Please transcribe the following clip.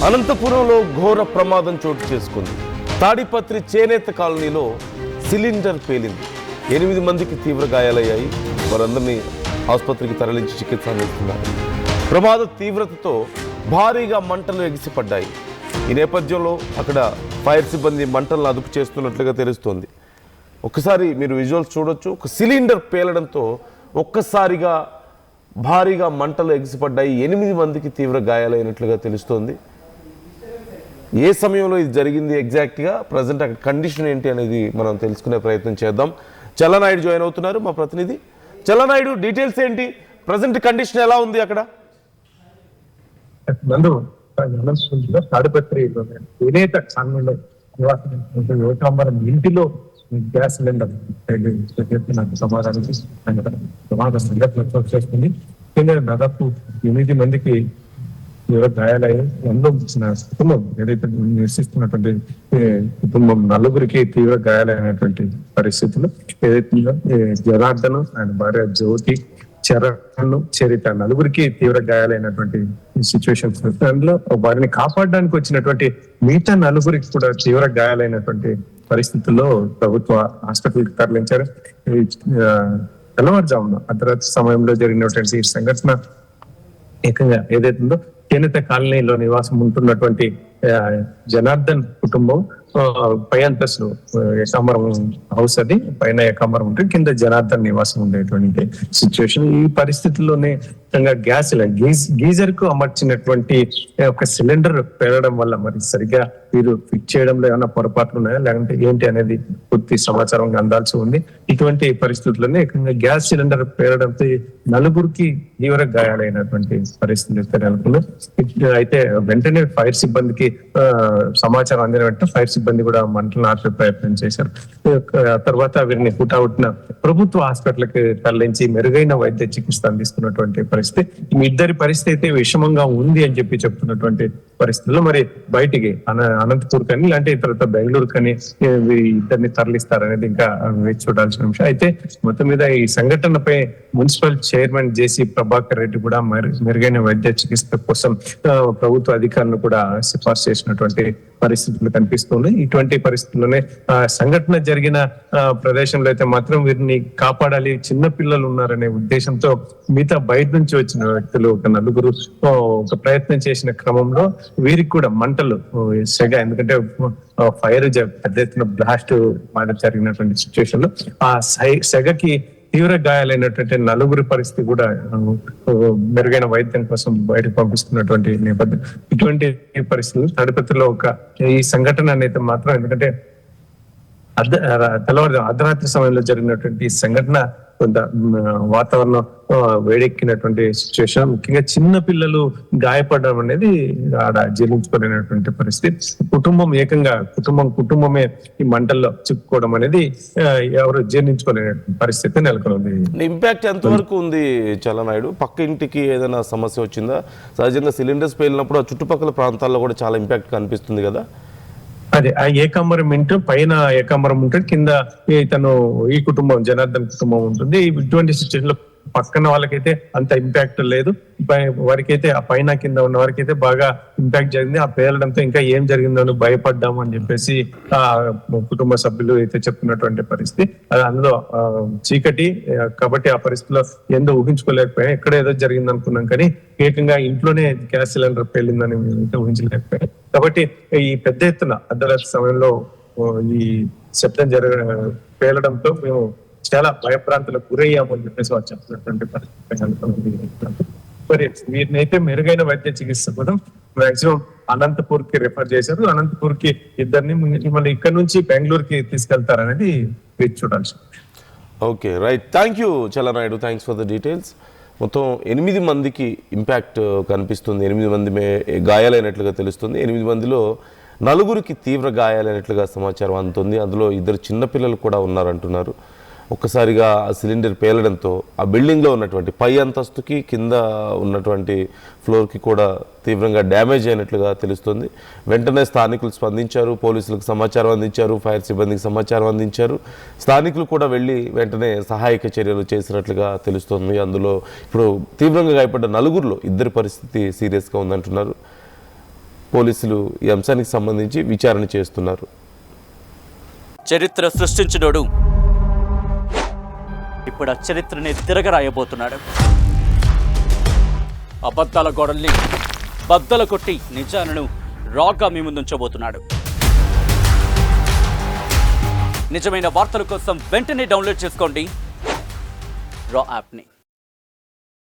అనంతపురంలో ఘోర ప్రమాదం చోటు చేసుకుంది. తాడిపత్రి చేనేత కాలనీలో సిలిండర్ పేలింది. 8 మందికి తీవ్ర గాయాలయ్యాయి. వారందరినీ ఆసుపత్రికి తరలించి చికిత్స అందిస్తున్నారు. ప్రమాద తీవ్రతతో భారీగా మంటలు ఎగిసిపడ్డాయి. ఈ నేపథ్యంలో అక్కడ ఫైర్ సిబ్బంది మంటలను అదుపు చేస్తున్నట్లుగా తెలుస్తోంది. ఒక్కసారి మీరు విజువల్స్ చూడొచ్చు. ఒక సిలిండర్ పేలడంతో ఒక్కసారిగా భారీగా మంటలు ఎగిసిపడ్డాయి. 8 మందికి తీవ్ర గాయాలైనట్లుగా తెలుస్తోంది. ఏ సమయంలో ఇది జరిగింది ఎగ్జాక్ట్గా, ప్రజెంట్ అక్కడ కండిషన్ ఏంటి అనేది మనం తెలుసుకునే ప్రయత్నం చేద్దాం. చల్లనాయుడు జాయిన్ అవుతున్నారు, మా ప్రతినిధి. చల్లనాయుడు, డీటెయిల్స్ ఏంటి? ప్రజెంట్ కండిషన్ ఎలా ఉంది అక్కడ? తాడిపత్రి చేనేత కాలనీలో నివాసం ఇంటిలో గ్యాస్ సిలిండర్ నాకు సమాధానం ప్రమాద సంఘటన చోటు చేసుకుంది. దాదాపు 8 మందికి గాయాలయ్యాయి. అందులో కుటుంబం ఏదైతే నివసిస్తున్నటువంటి కుటుంబం నలుగురికి తీవ్ర గాయాలైనటువంటి పరిస్థితులు. ఏదైతే జనార్దన్, ఆయన భార్య జ్యోతి, చరణ్, చరిత నలుగురికి తీవ్ర గాయాలైనటువంటి సిచ్యువేషన్స్. అందులో వారిని కాపాడడానికి వచ్చినటువంటి మిగతా నలుగురికి కూడా తీవ్ర గాయాలైనటువంటి పరిస్థితుల్లో ప్రభుత్వ హాస్పిటల్కి తరలించారు. తెల్లవారుజామున అర్ధరాత్రి సమయంలో జరిగినటువంటి సంఘటన ఏకంగా ఏదైతుందో చేనేత కాలనీలో నివాసం ఉంటున్నటువంటి జనార్దన్ కుటుంబం పై అంతస్తులు ఏకాంబరం హౌస్, అది పైన ఏకాంబరం ఉంటుంది, కింద జనార్దన్ నివాసం ఉండేటువంటి సిచ్యువేషన్. ఈ పరిస్థితుల్లోనే గ్యాస్ గీజర్ కు అమర్చినటువంటి ఒక సిలిండర్ పేలడం వల్ల మరి సరిగ్గా వీరు ఫిట్ చేయడంలో ఏమైనా పొరపాట్లు ఉన్నాయా లేదంటే ఏంటి అనేది పూర్తి సమాచారం అందాల్సి ఉంది. ఇటువంటి పరిస్థితుల్లోనే ఏకంగా గ్యాస్ సిలిండర్ పేలడంతో నలుగురికి తీవ్ర గాయాలైనటువంటి పరిస్థితి నెలకొంది. అయితే వెంటనే ఫైర్ సిబ్బందికి సమాచారం అందిన వెంటనే ఫైర్ సిబ్బంది కూడా మంటలను ఆర్పే ప్రయత్నం చేశారు. తర్వాత వీరిని హుటాహుటిన ప్రభుత్వ హాస్పిటల్కి తరలించి మెరుగైన వైద్య చికిత్స అందిస్తున్నటువంటి పరిస్థితి. మీ ఇద్దరి పరిస్థితి అయితే విషమంగా ఉంది అని చెప్తున్నటువంటి పరిస్థితుల్లో మరి బయటికి అనంతపూర్ కానీ ఇలాంటి తర్వాత బెంగళూరు కానీ ఇద్దరిని తరలిస్తారనేది ఇంకా వేచి చూడాల్సిన విషయం. అయితే మొత్తం మీద ఈ సంఘటనపై మున్సిపల్ చైర్మన్ జేసీ ప్రభాకర్ రెడ్డి కూడా మెరుగైన వైద్య చికిత్స కోసం ప్రభుత్వ అధికారులను కూడా సిఫార్సు చేసినటువంటి పరిస్థితులు కనిపిస్తుంది. ఇటువంటి పరిస్థితుల్లోనే సంఘటన జరిగిన ప్రదేశంలో అయితే మాత్రం వీరిని కాపాడాలి, చిన్న పిల్లలు ఉన్నారనే ఉద్దేశంతో మిగతా బయట నుంచి వచ్చిన వ్యక్తులు ఒక నలుగురు ఒక ప్రయత్నం చేసిన క్రమంలో వీరికి కూడా మంటలు సెగ, ఎందుకంటే ఫైర్ పెద్ద ఎత్తున బ్లాస్ట్ జరిగినటువంటి సిచ్యువేషన్ లో ఆ సెగకి తీవ్ర గాయాలైనటువంటి నలుగురి పరిస్థితి కూడా మెరుగైన వైద్యం కోసం బయటకు పంపిస్తున్నటువంటి నేపథ్యం. ఇటువంటి పరిస్థితులు తాడిపత్రిలో ఈ సంఘటన అనేది మాత్రం, ఎందుకంటే అర్ధరాత్రి సమయంలో జరిగినటువంటి సంఘటన కొంత వాతావరణం వేడెక్కినటువంటి సిచ్యువేషన్. ముఖ్యంగా చిన్న పిల్లలు గాయపడడం అనేది ఆడ జీర్ణించుకోలేనటువంటి పరిస్థితి. కుటుంబమే ఈ మంటల్లో చిక్కుకోవడం అనేది ఎవరు జీర్ణించుకోలేనటువంటి పరిస్థితి నెలకొంది. ఇంపాక్ట్ ఎంతవరకు ఉంది చల్లనాయుడు? పక్క ఇంటికి ఏదైనా సమస్య వచ్చిందా? సహజంగా సిలిండర్స్ పేలినప్పుడు ఆ చుట్టుపక్కల ప్రాంతాల్లో కూడా చాలా ఇంపాక్ట్ కనిపిస్తుంది కదా. అదే ఆ ఏకాంబరం ఇంటి పైన ఏకాంబరం ఉంటుంది, కింద తను ఈ కుటుంబం జనార్దన్ కుటుంబం ఉంటుంది. ఇటువంటి సిచ్యువేషన్ లో పక్కన వాళ్ళకైతే అంత ఇంపాక్ట్ లేదు, వారికైతే ఆ పైన కింద ఉన్న వారికి అయితే బాగా ఇంపాక్ట్ జరిగింది. ఆ పేలడంతో ఇంకా ఏం జరిగిందో భయపడ్డాము అని చెప్పేసి ఆ కుటుంబ సభ్యులు అయితే చెప్తున్నటువంటి పరిస్థితి. అందులో చీకటి కాబట్టి ఆ పరిస్థితిలో ఏందో ఊహించుకోలేకపోయాం. ఎక్కడ ఏదో జరిగింది అనుకున్నాం, కానీ ఏకంగా ఇంట్లోనే గ్యాస్ సిలిండర్ పేలిందని ఊహించలేకపోయాం. కాబట్టి ఈ పెద్ద ఎత్తున అర్ధరాత్రి సమయంలో ఈ శబ్దం పేలడంతో మేము చాలా భయప్రాంతాలకు గురయ్యాము అని చెప్పేసి వాళ్ళు చెప్తున్నటువంటి పరిస్థితి. మరి వీరినైతే మెరుగైన వైద్య చికిత్స కోసం మాక్సిమం అనంతపూర్ కి రిఫర్ చేశారు. అనంతపూర్ కి ఇద్దరిని మళ్ళీ ఇక్కడ నుంచి బెంగళూరుకి తీసుకెళ్తారనేది వేచి చూడాల్సి. Okay, right. Thank you Challanaidu, thanks for the details. మొత్తం 8 మందికి ఇంపాక్ట్ కనిపిస్తుంది. 8 మంది గాయాలైనట్లుగా తెలుస్తుంది. 8 మందిలో నలుగురికి తీవ్ర గాయాలైనట్లుగా సమాచారం అందుతుంది. అందులో 2 చిన్నపిల్లలు కూడా ఉన్నారంటున్నారు. ఒక్కసారిగా ఆ సిలిండర్ పేలడంతో ఆ బిల్డింగ్లో ఉన్నటువంటి పై అంతస్తుకి కింద ఉన్నటువంటి ఫ్లోర్కి కూడా తీవ్రంగా డ్యామేజ్ అయినట్లుగా తెలుస్తుంది. వెంటనే స్థానికులు స్పందించారు, పోలీసులకు సమాచారం అందించారు, ఫైర్ సిబ్బందికి సమాచారం అందించారు. స్థానికులు కూడా వెళ్ళి వెంటనే సహాయక చర్యలు చేసినట్లుగా తెలుస్తుంది. అందులో ఇప్పుడు తీవ్రంగా గాయపడ్డ నలుగురిలో 2 పరిస్థితి సీరియస్గా ఉందంటున్నారు. పోలీసులు ఈ అంశానికి సంబంధించి విచారణ చేస్తున్నారు. చరిత్ర సృష్టించినోడు ఇప్పుడు ఆ చరిత్రని తిరగరాయబోతున్నాడు. అబద్ధాల గోడల్ని బద్దల కొట్టి నిజాలను రాగా మీ ముందుంచబోతున్నాడు. నిజమైన వార్తల కోసం వెంటనే డౌన్లోడ్ చేసుకోండి రా యాప్ని.